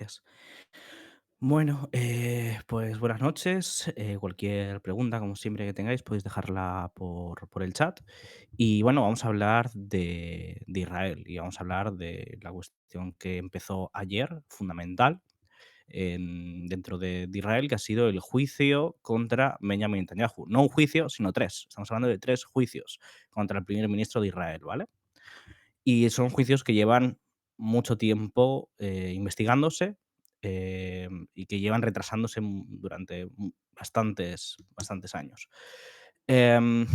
gracias. Bueno, pues buenas noches. Cualquier pregunta, como siempre que tengáis, podéis dejarla por el chat. Y bueno, vamos a hablar de Israel y vamos a hablar de la cuestión que empezó ayer, fundamental, dentro de Israel, que ha sido el juicio contra Benjamin Netanyahu. No un juicio, sino tres. Estamos hablando de tres juicios contra el primer ministro de Israel, ¿vale? Y son juicios que llevan mucho tiempo, investigándose, y que llevan retrasándose durante bastantes años. Em,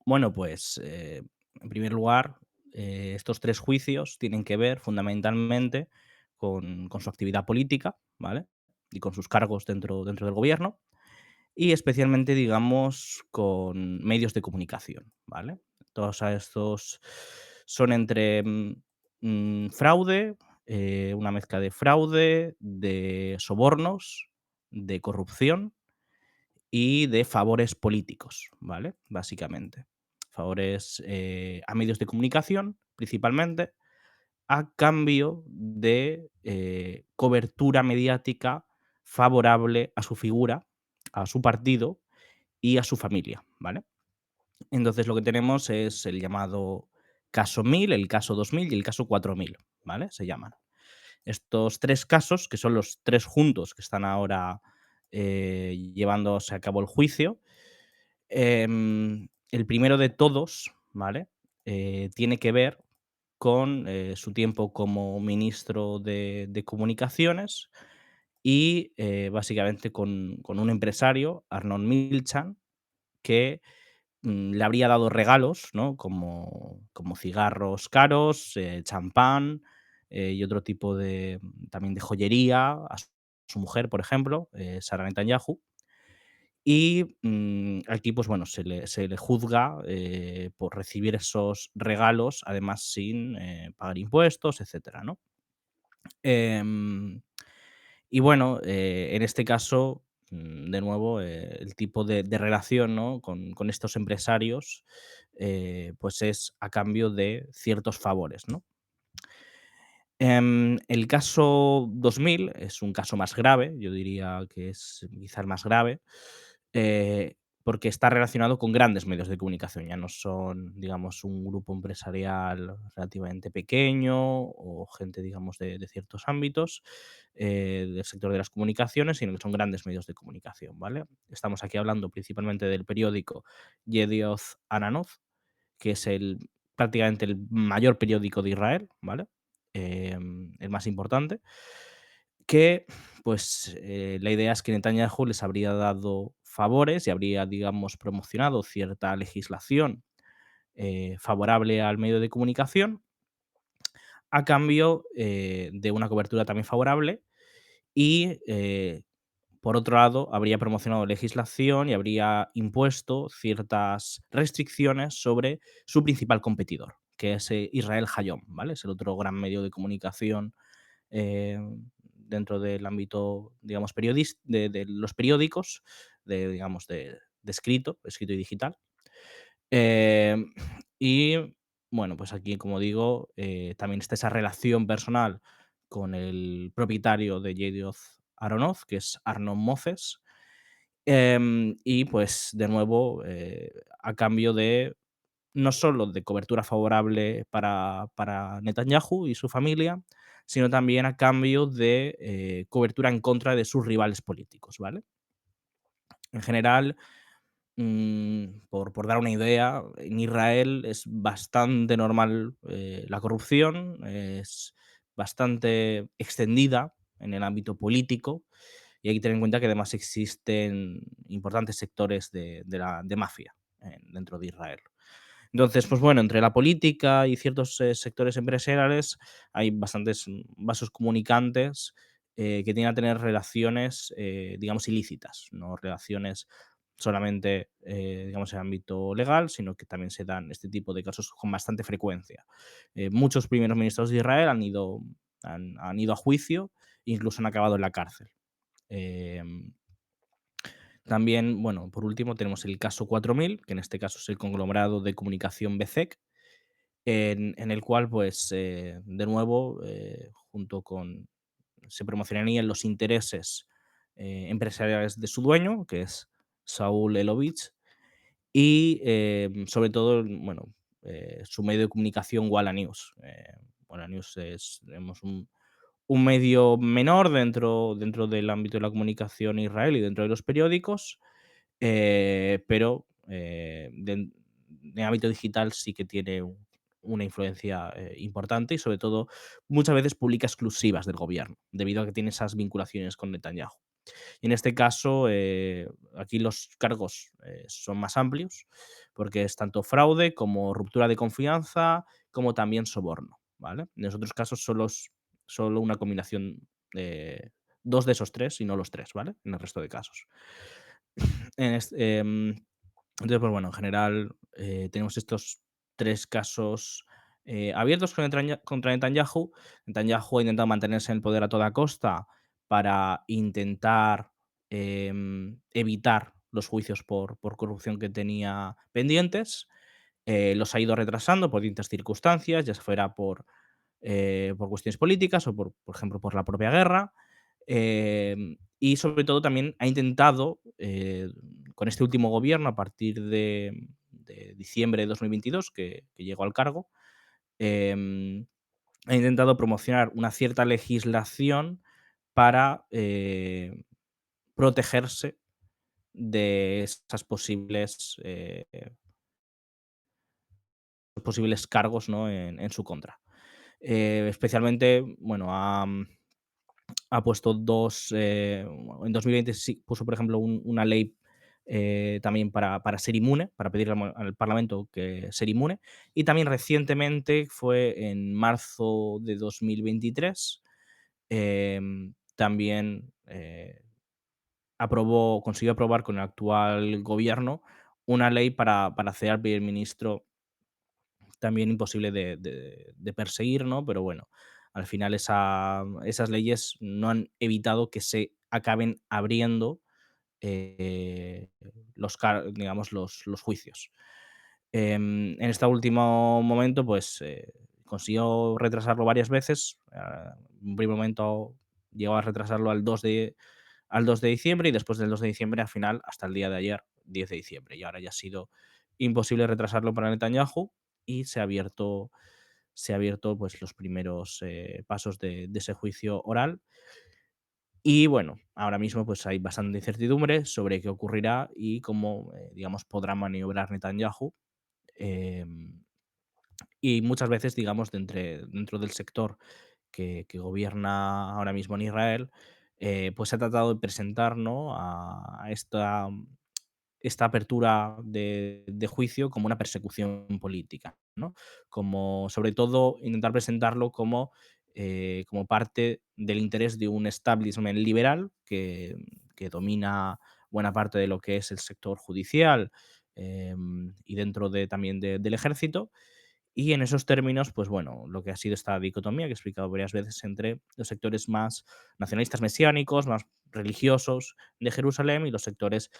bueno, pues, en primer lugar, estos 3 juicios tienen que ver fundamentalmente con su actividad política, ¿vale? Y con sus cargos dentro del gobierno, y especialmente, digamos, con medios de comunicación, ¿vale? Todos estos son entre fraude, una mezcla de fraude, de sobornos, de corrupción y de favores políticos, ¿vale? Básicamente. Favores a medios de comunicación, principalmente, a cambio de cobertura mediática favorable a su figura, a su partido y a su familia, ¿vale? Entonces lo que tenemos es el llamado caso 1000, el caso 2000 y el caso 4000, ¿vale? Se llaman. Estos 3 casos, que son los 3 juntos que están ahora llevándose a cabo el juicio, el primero de todos, ¿vale? Tiene que ver con su tiempo como ministro de Comunicaciones y básicamente con un empresario, Arnon Milchan, que le habría dado regalos, ¿no? Como cigarros caros, champán, y otro tipo de también de joyería a su mujer, por ejemplo, Sara Netanyahu. Y, aquí, pues bueno, se le juzga, por recibir esos regalos, además sin, pagar impuestos, etcétera, ¿no? Em, y bueno, en este caso, de nuevo, el tipo de relación, ¿no? Con estos empresarios, pues es a cambio de ciertos favores, ¿no? El caso 2000 es un caso más grave, yo diría que es quizá el más grave, eh, porque está relacionado con grandes medios de comunicación, ya no son, digamos, un grupo empresarial relativamente pequeño o gente, digamos, de ciertos ámbitos del sector de las comunicaciones, sino que son grandes medios de comunicación, ¿vale? Estamos aquí hablando principalmente del periódico Yedioth Ahronoth, que es prácticamente el mayor periódico de Israel, ¿vale? El más importante, que pues la idea es que Netanyahu les habría dado favores y habría, digamos, promocionado cierta legislación favorable al medio de comunicación a cambio de una cobertura también favorable y por otro lado, habría promocionado legislación y habría impuesto ciertas restricciones sobre su principal competidor, que es Israel Hayom, ¿vale? Es el otro gran medio de comunicación eh, dentro del ámbito, digamos, de los periódicos, digamos, de escrito y digital. Eh, y bueno, pues aquí, como digo, también está esa relación personal con el propietario de Yedioth Aronoth, que es Arnon Moses. Y pues de nuevo, a cambio de no solo de cobertura favorable para Netanyahu y su familia, sino también a cambio de cobertura en contra de sus rivales políticos, ¿vale? En general, por dar una idea, en Israel es bastante normal la corrupción, es bastante extendida en el ámbito político y hay que tener en cuenta que además existen importantes sectores de mafia dentro de Israel. Entonces, pues bueno, entre la política y ciertos sectores empresariales hay bastantes vasos comunicantes que tienen a tener relaciones, digamos, ilícitas, no relaciones solamente, digamos, en ámbito legal, sino que también se dan este tipo de casos con bastante frecuencia. Muchos primeros ministros de Israel han ido a juicio, incluso han acabado en la cárcel. Em, También, bueno, por último tenemos el caso 4000, que en este caso es el conglomerado de comunicación BECEC, en el cual, pues, de nuevo, junto con se promocionarían los intereses empresariales de su dueño, que es Saúl Elovitch, y sobre todo, bueno, su medio de comunicación Walla News. Walla News es, digamos, un medio menor dentro del ámbito de la comunicación israelí, dentro de los periódicos, pero en ámbito digital sí que tiene una influencia importante y sobre todo muchas veces publica exclusivas del gobierno, debido a que tiene esas vinculaciones con Netanyahu. Y en este caso, aquí los cargos son más amplios, porque es tanto fraude como ruptura de confianza, como también soborno, ¿vale? En los otros casos solo una combinación de dos de esos tres y no los tres, ¿vale? En el resto de casos. En entonces, pues bueno, en general tenemos estos tres casos abiertos contra Netanyahu. Netanyahu ha intentado mantenerse en el poder a toda costa para intentar evitar los juicios por corrupción que tenía pendientes. Los ha ido retrasando por distintas circunstancias, ya fuera por cuestiones políticas o por ejemplo, por la propia guerra. Y sobre todo también ha intentado, con este último gobierno, a partir de diciembre de 2022, que llegó al cargo, em, ha intentado promocionar una cierta legislación para protegerse de esas posibles cargos, ¿no? En su contra. Especialmente, bueno, ha puesto dos. En 2020 sí puso, por ejemplo, una ley también para ser inmune, para pedirle al Parlamento que ser inmune. Y también recientemente, fue en marzo de 2023, también consiguió aprobar con el actual gobierno una ley para hacer al primer ministro también imposible de perseguir, ¿no? Pero bueno, al final esas leyes no han evitado que se acaben abriendo eh, digamos, los juicios. En este último momento, pues consiguió retrasarlo varias veces. En un primer momento llegó a retrasarlo al 2 de diciembre y después del 2 de diciembre, al final, hasta el día de ayer, 10 de diciembre. Y ahora ya ha sido imposible retrasarlo para Netanyahu y se ha abierto pues, los primeros pasos de ese juicio oral. Y bueno, ahora mismo pues hay bastante incertidumbre sobre qué ocurrirá y cómo, digamos, podrá maniobrar Netanyahu. em, y muchas veces, digamos, dentro del sector que gobierna ahora mismo en Israel, pues se ha tratado de presentar, ¿no? a esta apertura de juicio como una persecución política, ¿no? Como, sobre todo, intentar presentarlo como parte del interés de un establishment liberal que domina buena parte de lo que es el sector judicial, y dentro también del ejército, y en esos términos, pues bueno, lo que ha sido esta dicotomía que he explicado varias veces entre los sectores más nacionalistas mesiánicos, más religiosos de Jerusalén y los sectores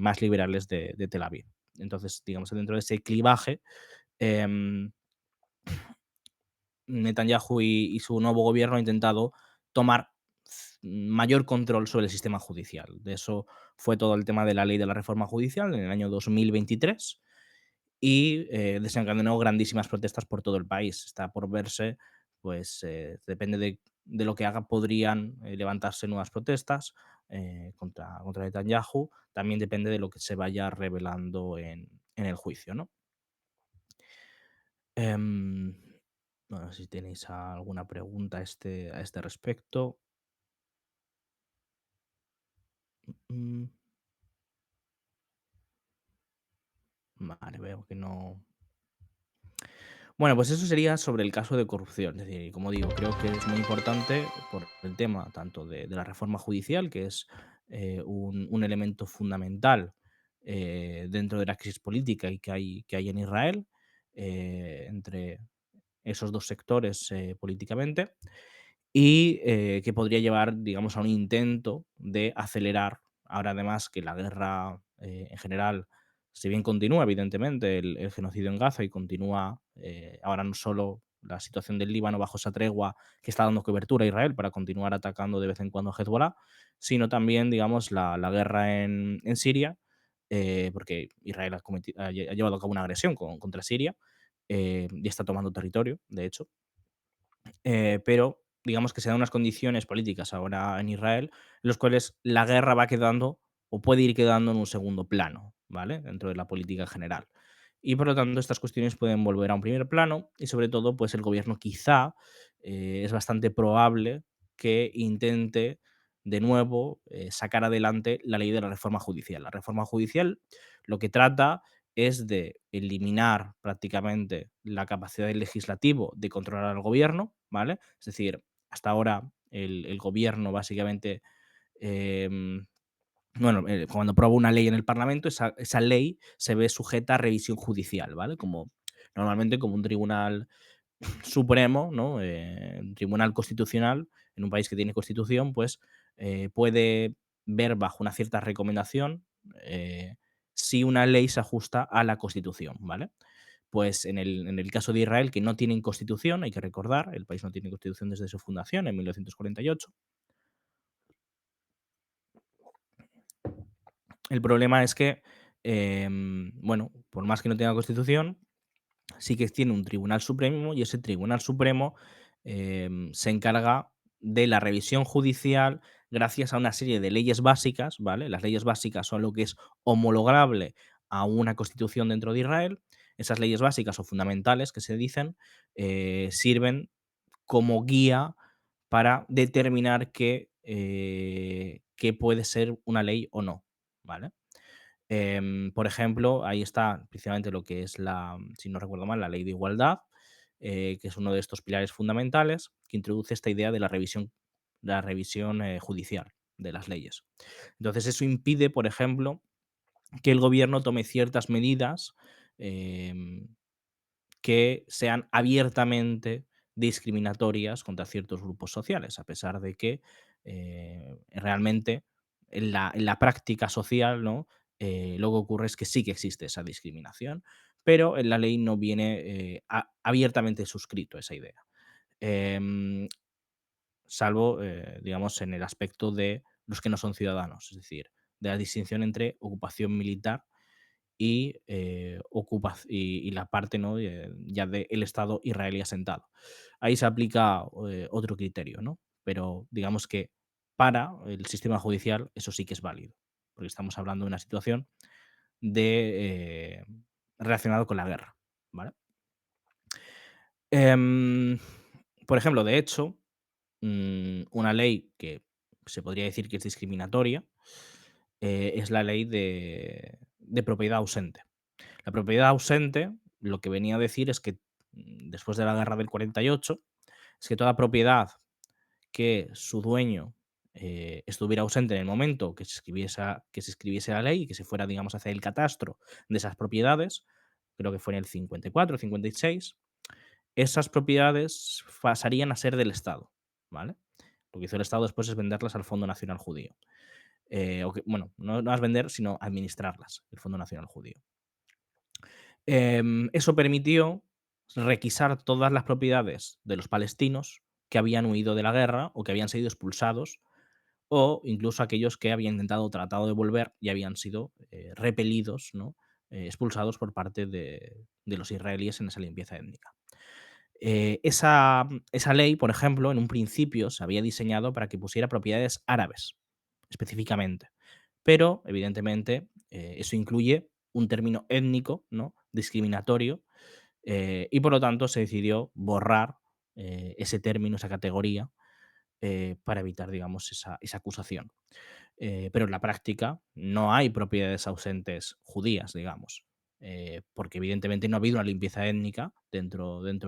más liberales de Tel Aviv. Entonces, digamos, dentro de ese clivaje, em, Netanyahu y su nuevo gobierno ha intentado tomar mayor control sobre el sistema judicial. De eso fue todo el tema de la ley de la reforma judicial en el año 2023 y desencadenó grandísimas protestas por todo el país. Está por verse, pues depende de lo que haga, podrían levantarse nuevas protestas contra Netanyahu. También depende de lo que se vaya revelando en el juicio, ¿no? Em, no sé si tenéis alguna pregunta a este respecto. Mm, vale, veo que no. Bueno, pues eso sería sobre el caso de corrupción. Es decir, como digo, creo que es muy importante por el tema tanto de la reforma judicial, que es un elemento fundamental dentro de la crisis política y que hay en Israel, entre esos dos sectores políticamente, y que podría llevar, digamos, a un intento de acelerar, ahora además que la guerra en general, si bien continúa evidentemente el genocidio en Gaza y continúa ahora no solo la situación del Líbano bajo esa tregua que está dando cobertura a Israel para continuar atacando de vez en cuando a Hezbollah, sino también, digamos, la guerra en Siria, porque Israel ha llevado a cabo una agresión contra Siria y está tomando territorio, de hecho. Pero digamos que se dan unas condiciones políticas ahora en Israel en los cuales la guerra va quedando o puede ir quedando en un segundo plano, ¿vale? Dentro de la política en general. Y por lo tanto, estas cuestiones pueden volver a un primer plano y sobre todo, pues el gobierno quizá es bastante probable que intente de nuevo sacar adelante la ley de la reforma judicial. La reforma judicial lo que trata es de eliminar prácticamente la capacidad del legislativo de controlar al gobierno, ¿vale? Es decir, hasta ahora el gobierno básicamente, em, bueno, cuando aprueba una ley en el Parlamento, esa ley se ve sujeta a revisión judicial, ¿vale? Como normalmente como un tribunal supremo, ¿no? Un tribunal constitucional en un país que tiene constitución, pues puede ver bajo una cierta recomendación eh, si una ley se ajusta a la constitución, ¿vale? Pues en el caso de Israel, que no tienen constitución, hay que recordar, el país no tiene constitución desde su fundación en 1948. El problema es que, bueno, por más que no tenga constitución, sí que tiene un tribunal supremo y ese tribunal supremo se encarga de la revisión judicial gracias a una serie de leyes básicas, ¿vale? Las leyes básicas son lo que es homologable a una constitución dentro de Israel. Esas leyes básicas o fundamentales que se dicen sirven como guía para determinar qué puede ser una ley o no, ¿vale? Por ejemplo, ahí está precisamente lo que es si no recuerdo mal, la ley de igualdad, que es uno de estos pilares fundamentales, que introduce esta idea de la revisión judicial de las leyes. Entonces, eso impide, por ejemplo, que el gobierno tome ciertas medidas em, que sean abiertamente discriminatorias contra ciertos grupos sociales, a pesar de que realmente en la práctica social, ¿no? Lo que ocurre es que sí que existe esa discriminación, pero en la ley no viene abiertamente suscrito esa idea. Em, Salvo, digamos, en el aspecto de los que no son ciudadanos, es decir, de la distinción entre ocupación militar y la parte, ¿no? Ya del Estado israelí asentado. Ahí se aplica otro criterio, ¿no? Pero digamos que para el sistema judicial eso sí que es válido, porque estamos hablando de una situación de relacionado con la guerra, ¿vale? Em, por ejemplo, de hecho, una ley que se podría decir que es discriminatoria es la ley de propiedad ausente. La propiedad ausente, lo que venía a decir es que después de la guerra del 48, es que toda propiedad que su dueño estuviera ausente en el momento que se escribiese la ley y que se fuera, digamos, a hacer el catastro de esas propiedades, creo que fue en el 54 o 56, esas propiedades pasarían a ser del Estado, ¿vale? Lo que hizo el Estado después es venderlas al Fondo Nacional Judío. Bueno, no las vender, sino administrarlas, el Fondo Nacional Judío. Eso permitió requisar todas las propiedades de los palestinos que habían huido de la guerra o que habían sido expulsados, o incluso aquellos que habían tratado de volver y habían sido repelidos, ¿no? Expulsados por parte de los israelíes en esa limpieza étnica. Esa ley, por ejemplo, en un principio se había diseñado para que pusiera propiedades árabes, específicamente. Pero, evidentemente, eso incluye un término étnico, ¿no? Discriminatorio, y por lo tanto se decidió borrar ese término, esa categoría, para evitar, digamos, esa acusación. Pero en la práctica no hay propiedades ausentes judías, digamos, porque evidentemente no ha habido una limpieza étnica dentro del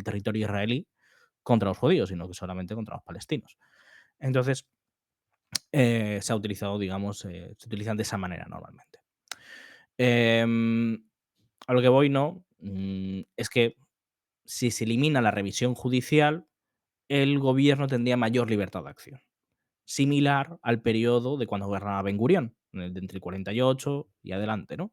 territorio israelí contra los judíos, sino que solamente contra los palestinos. Entonces, se ha utilizado, digamos, se utilizan de esa manera normalmente. Em, a lo que voy, ¿no? Es que si se elimina la revisión judicial, el gobierno tendría mayor libertad de acción. Similar al periodo de cuando gobernaba Ben Gurión, en el de entre el 48 y adelante, ¿no?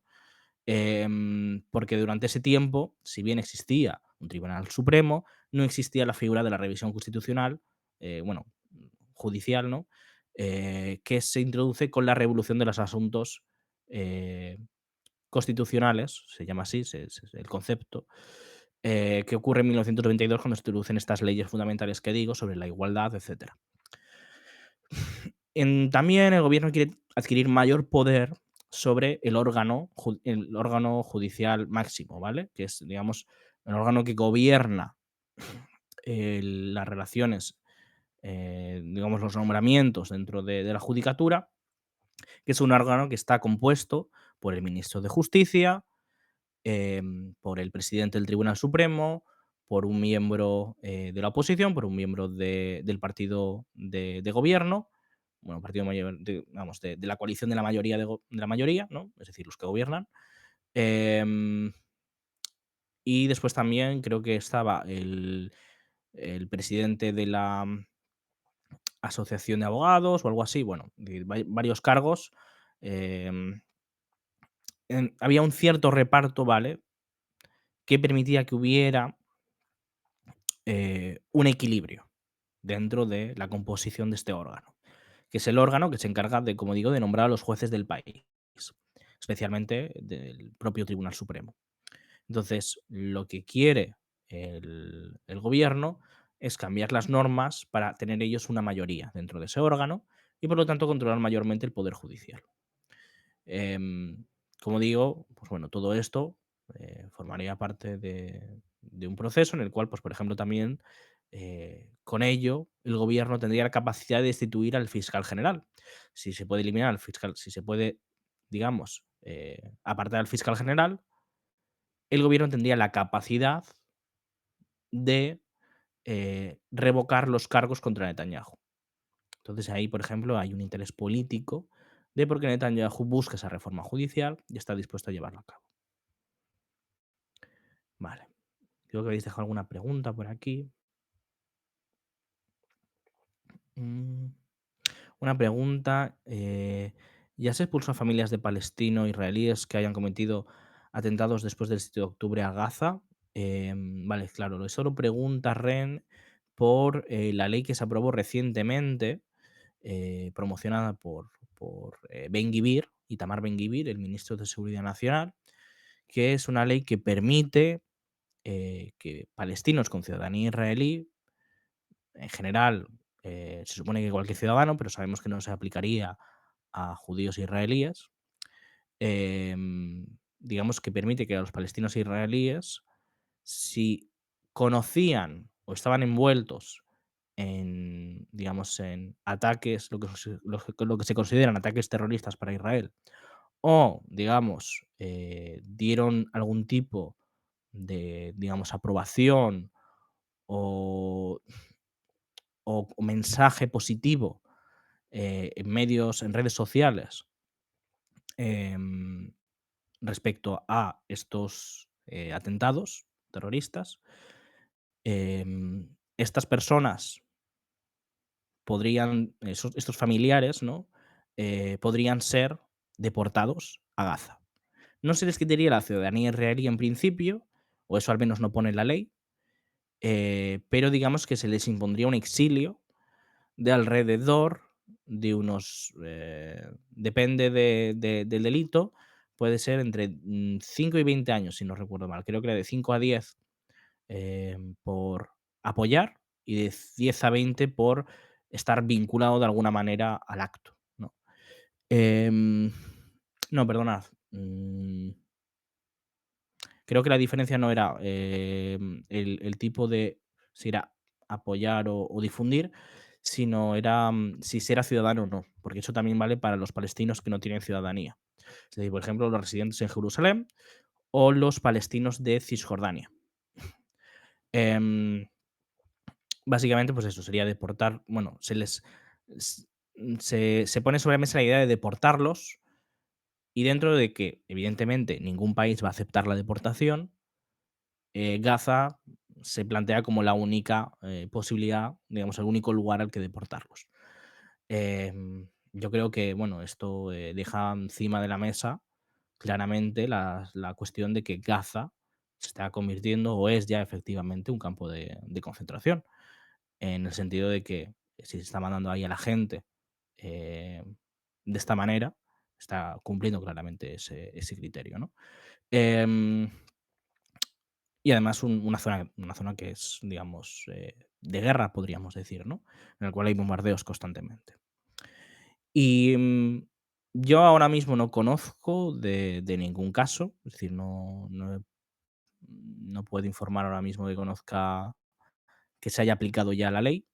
Porque durante ese tiempo, si bien existía un tribunal supremo, no existía la figura de la revisión constitucional, bueno, judicial, ¿no? Que se introduce con la revolución de los asuntos eh, constitucionales, se llama así el concepto, que ocurre en 1992 cuando se introducen estas leyes fundamentales que digo sobre la igualdad, etcétera. También el gobierno quiere adquirir mayor poder sobre el órgano judicial máximo, ¿vale? Que es, digamos, el órgano que gobierna las relaciones, digamos, los nombramientos dentro de la judicatura, que es un órgano que está compuesto por el ministro de Justicia, por el presidente del Tribunal Supremo, por un miembro de la oposición, por un miembro del partido de gobierno, bueno, partido mayor, vamos, de la coalición de la mayoría, de la mayoría, ¿no? Es decir, los que gobiernan. Em, y después también creo que estaba el presidente de la asociación de abogados o algo así, bueno, varios cargos. em, Había un cierto reparto, ¿vale? Que permitía que hubiera un equilibrio dentro de la composición de este órgano, que es el órgano que se encarga de, como digo, de nombrar a los jueces del país, especialmente del propio Tribunal Supremo. Entonces, lo que quiere el gobierno es cambiar las normas para tener ellos una mayoría dentro de ese órgano y, por lo tanto, controlar mayormente el poder judicial. Em, Como digo, pues bueno, todo esto formaría parte de un proceso en el cual, pues por ejemplo, también con ello el gobierno tendría la capacidad de destituir al fiscal general. Si se puede eliminar al fiscal, si se puede, digamos, apartar al fiscal general, el gobierno tendría la capacidad de revocar los cargos contra Netanyahu. Entonces ahí, por ejemplo, hay un interés político de por qué Netanyahu busca esa reforma judicial y está dispuesto a llevarla a cabo. Vale. Creo que habéis dejado alguna pregunta por aquí. Mm, una pregunta. ¿Ya se expulsó a familias de palestinos israelíes que hayan cometido atentados después del 7 de octubre a Gaza? Vale, claro. Eso lo pregunta Ren por la ley que se aprobó recientemente, promocionada por Ben-Gvir, Itamar Ben-Gvir, el ministro de Seguridad Nacional, que es una ley que permite que palestinos con ciudadanía israelí, en general, se supone que cualquier ciudadano, pero sabemos que no se aplicaría a judíos israelíes, digamos que permite que a los palestinos israelíes, si conocían o estaban envueltos en, digamos, en ataques, lo que se consideran ataques terroristas para Israel, o, digamos, dieron algún tipo de, digamos, aprobación o, o mensaje positivo en medios, en redes sociales, em, respecto a estos atentados terroristas, estas personas podrían, estos familiares, ¿no? Podrían ser deportados a Gaza. No se les quitaría la ciudadanía israelí en principio, o eso al menos no pone en la ley, pero digamos que se les impondría un exilio de alrededor de unos, depende del delito, puede ser entre 5 y 20 años, si no recuerdo mal. Creo que era de 5 a 10 por apoyar y de 10 a 20 por estar vinculado de alguna manera al acto, ¿no? Em, no, perdonad. Creo que la diferencia no era el tipo de si era apoyar o difundir, sino era si se era ciudadano o no, porque eso también vale para los palestinos que no tienen ciudadanía. Es decir, por ejemplo, los residentes en Jerusalén o los palestinos de Cisjordania. Em, Básicamente, pues eso, sería deportar, bueno, s se pone sobre la mesa la idea de deportarlos y dentro de que, evidentemente, ningún país va a aceptar la deportación, Gaza se plantea como la única posibilidad, digamos, el único lugar al que deportarlos. Yo creo que, bueno, esto deja encima de la mesa claramente la cuestión de que Gaza se está convirtiendo o es ya efectivamente un campo de concentración, en el sentido de que si se está mandando ahí a la gente eh, de esta manera, está cumpliendo claramente ese criterio, ¿no? Em, y además una zona que es, digamos, de guerra, podríamos decir, ¿no? En el cual hay bombardeos constantemente. Y yo ahora mismo no conozco de ningún caso, es decir, no puedo informar ahora mismo que conozca que se haya aplicado ya la ley,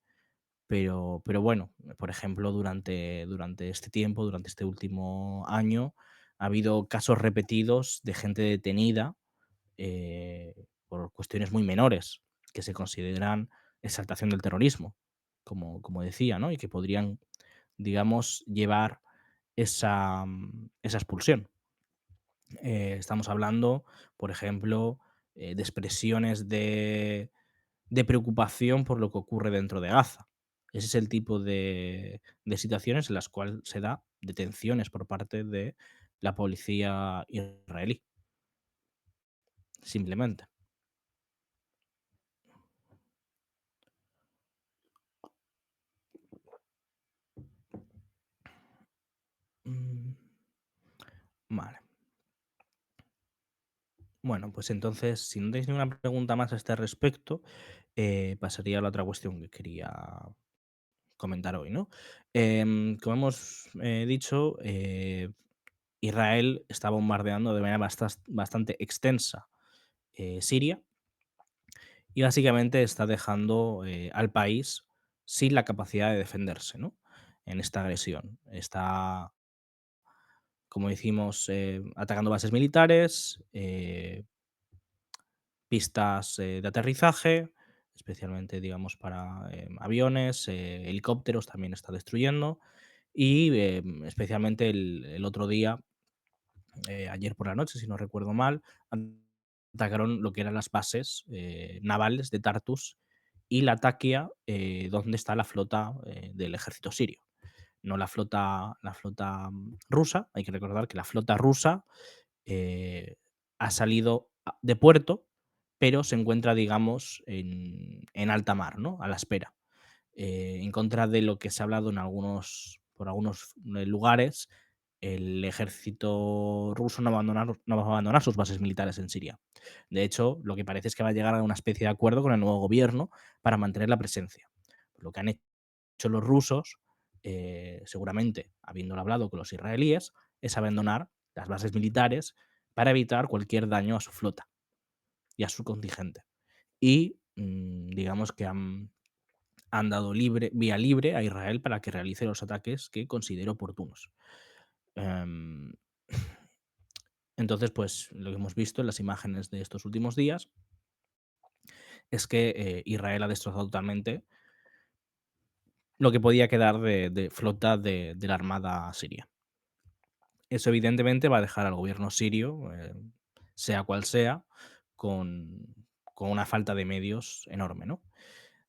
pero bueno, por ejemplo, durante este tiempo, durante este último año, ha habido casos repetidos de gente detenida por cuestiones muy menores, que se consideran exaltación del terrorismo, como decía, ¿no? Y que podrían, digamos, llevar esa expulsión. Estamos hablando, por ejemplo, de expresiones de preocupación por lo que ocurre dentro de Gaza. Ese es el tipo de situaciones en las cuales se da detenciones por parte de la policía israelí, simplemente. Mm, Vale. Bueno, pues entonces, si no tenéis ninguna pregunta más a este respecto, pasaría a la otra cuestión que quería comentar hoy, ¿no? Como hemos dicho, Israel está bombardeando de manera bastante extensa Siria y básicamente está dejando al país sin la capacidad de defenderse, ¿no? En esta agresión. Está, como decimos, atacando bases militares, pistas de aterrizaje, especialmente, digamos, para aviones, helicópteros también está destruyendo. Y especialmente el otro día, ayer por la noche, si no recuerdo mal, atacaron lo que eran las bases navales de Tartus y Latakia, donde está la flota del ejército sirio. No la flota rusa. Hay que recordar que la flota rusa eh, ha salido de puerto, pero se encuentra, digamos, en alta mar, ¿no? A la espera. En contra de lo que se ha hablado por algunos lugares, el ejército ruso no va a abandonar sus bases militares en Siria. De hecho, lo que parece es que va a llegar a una especie de acuerdo con el nuevo gobierno para mantener la presencia. Lo que han hecho los rusos, seguramente habiéndolo hablado con los israelíes, es abandonar las bases militares para evitar cualquier daño a su flota y a su contingente. Y digamos que han dado vía libre a Israel para que realice los ataques que considere oportunos. Em, entonces, pues lo que hemos visto en las imágenes de estos últimos días es que Israel ha destrozado totalmente lo que podía quedar de flota de la armada siria. Eso evidentemente va a dejar al gobierno sirio, sea cual sea, con, con una falta de medios enorme, ¿no?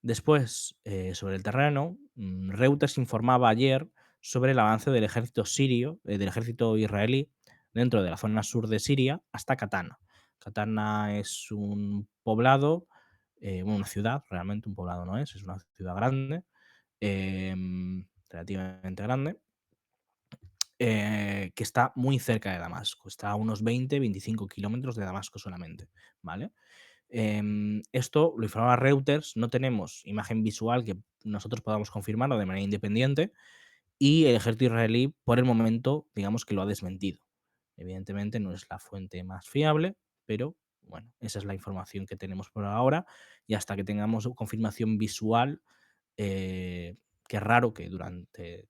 Después, sobre el terreno, Reuters informaba ayer sobre el avance del ejército sirio, del ejército israelí, dentro de la zona sur de Siria hasta Katana. Katana es un poblado, bueno, una ciudad, realmente un poblado no es una ciudad grande, relativamente grande, que está muy cerca de Damasco. Está a unos 20-25 kilómetros de Damasco solamente, ¿vale? Esto lo informaba Reuters, no tenemos imagen visual que nosotros podamos confirmarlo de manera independiente y el ejército israelí, por el momento, digamos que lo ha desmentido. Evidentemente no es la fuente más fiable, pero bueno, esa es la información que tenemos por ahora y hasta que tengamos confirmación visual, eh, que es raro que durante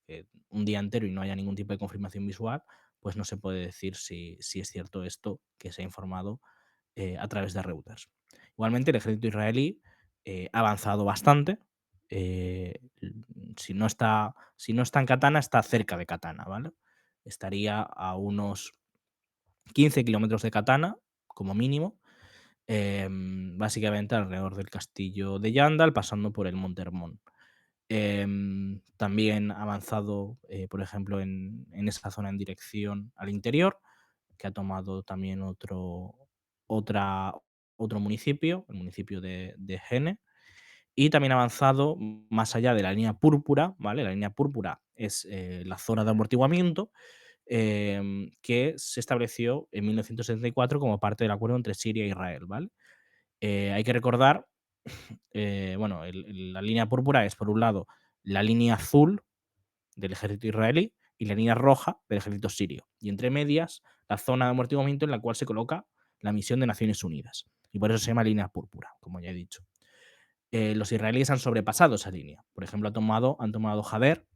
un día entero y no haya ningún tipo de confirmación visual, pues no se puede decir si es cierto esto que se ha informado a través de Reuters. Igualmente, el ejército israelí ha avanzado bastante. Si no está en Katana, está cerca de Katana, ¿vale? Estaría a unos 15 kilómetros de Katana, como mínimo, básicamente alrededor del castillo de Yandal, pasando por el Monte Hermón. También ha avanzado, por ejemplo, en esa zona en dirección al interior, que ha tomado también otra otro municipio, el municipio de Henne, y también ha avanzado más allá de la línea púrpura, ¿vale? La línea púrpura es, la zona de amortiguamiento, que se estableció en 1974 como parte del acuerdo entre Siria e Israel, ¿vale? Hay que recordar, bueno, la línea púrpura es, por un lado, la línea azul del ejército israelí y la línea roja del ejército sirio. Y entre medias, la zona de amortiguamiento en la cual se coloca la misión de Naciones Unidas. Y por eso se llama línea púrpura, como ya he dicho. Los israelíes han sobrepasado esa línea. Por ejemplo, han tomado Jader,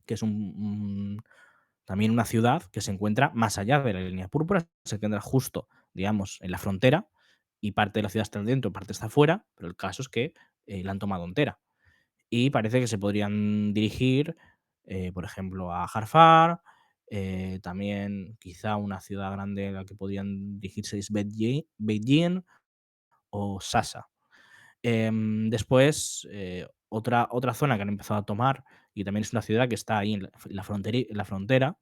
que es también una ciudad que se encuentra más allá de la línea púrpura, se encuentra justo, digamos, en la frontera, y parte de la ciudad está dentro, parte está fuera, pero el caso es que la han tomado entera. Y parece que se podrían dirigir, por ejemplo, a Harfar, también quizá una ciudad grande a la que podrían dirigirse es Beijing o Sasa. Después, otra zona que han empezado a tomar, y también es una ciudad que está ahí en la frontera,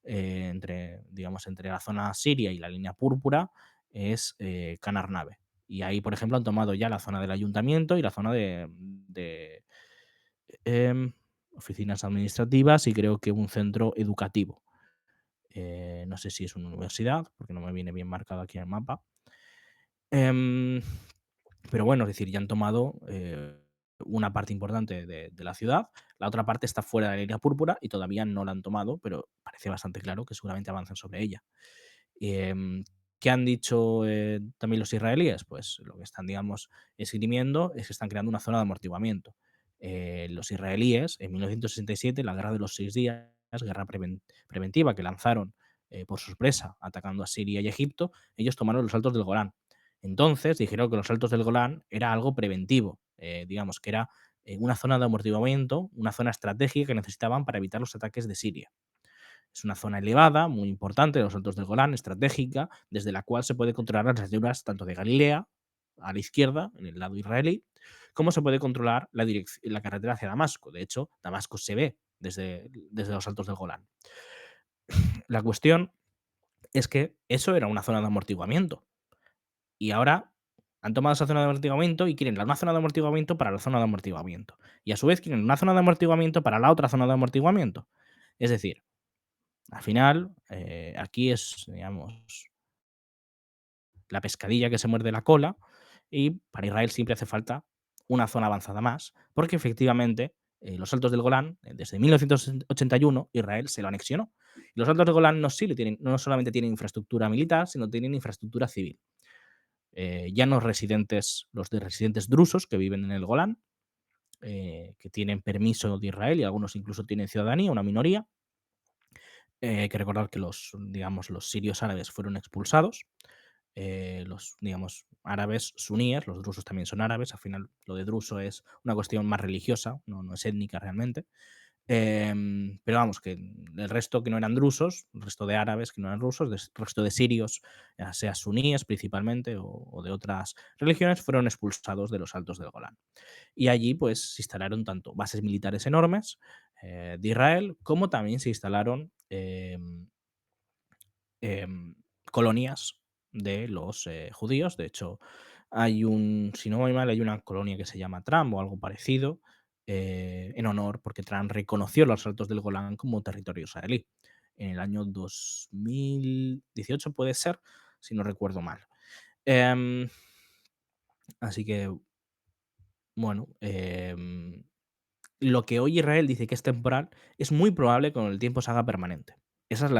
entre, digamos, entre la zona siria y la línea púrpura, es Khan Arnabe. Y ahí, por ejemplo, han tomado ya la zona del ayuntamiento y la zona de em, oficinas administrativas y creo que un centro educativo. No sé si es una universidad, porque no me viene bien marcado aquí en el mapa. Em, pero bueno, es decir, ya han tomado una parte importante de la ciudad, la otra parte está fuera de la línea púrpura y todavía no la han tomado, pero parece bastante claro que seguramente avancen sobre ella. Em, ¿Qué han dicho también los israelíes? Pues lo que están, digamos, esgrimiendo es que están creando una zona de amortiguamiento. Los israelíes, en 1967, la guerra de los 6 días, guerra preventiva que lanzaron por sorpresa, atacando a Siria y Egipto, ellos tomaron los altos del Golán. Entonces dijeron que los altos del Golán era algo preventivo, digamos que era una zona de amortiguamiento, una zona estratégica que necesitaban para evitar los ataques de Siria. Es una zona elevada, muy importante, los Altos del Golán, estratégica, desde la cual se puede controlar las llanuras tanto de Galilea, a la izquierda, en el lado israelí, como se puede controlar la carretera hacia Damasco. De hecho, Damasco se ve desde los Altos del Golán. La cuestión es que eso era una zona de amortiguamiento. Y ahora han tomado esa zona de amortiguamiento y quieren una zona de amortiguamiento para la zona de amortiguamiento. Y a su vez quieren una zona de amortiguamiento para la otra zona de amortiguamiento. Es decir, al final, aquí es, digamos, la pescadilla que se muerde la cola, y para Israel siempre hace falta una zona avanzada más, porque efectivamente los Altos del Golán, desde 1981, Israel se lo anexionó. Y los Altos del Golán no solamente tienen infraestructura militar, sino tienen infraestructura civil. Ya los de residentes drusos que viven en el Golán, que tienen permiso de Israel y algunos incluso tienen ciudadanía, una minoría. Hay que recordar que digamos, los sirios árabes fueron expulsados, los, digamos, árabes suníes, los drusos también son árabes, al final lo de druso es una cuestión más religiosa, no es étnica realmente. Pero vamos, que el resto que no eran drusos, el resto de árabes que no eran rusos, el resto de sirios, ya sea suníes principalmente o de otras religiones, fueron expulsados de los Altos del Golán. Y allí pues se instalaron tanto bases militares enormes de Israel, como también se instalaron em, colonias de los judíos. De hecho, si no voy mal, hay una colonia que se llama Tram o algo parecido, en honor, porque Tram reconoció los Altos del Golán como territorio israelí. En el año 2018 puede ser, si no recuerdo mal. Em, Así que, bueno, lo que hoy Israel dice que es temporal es muy probable que con el tiempo se haga permanente. Esa es la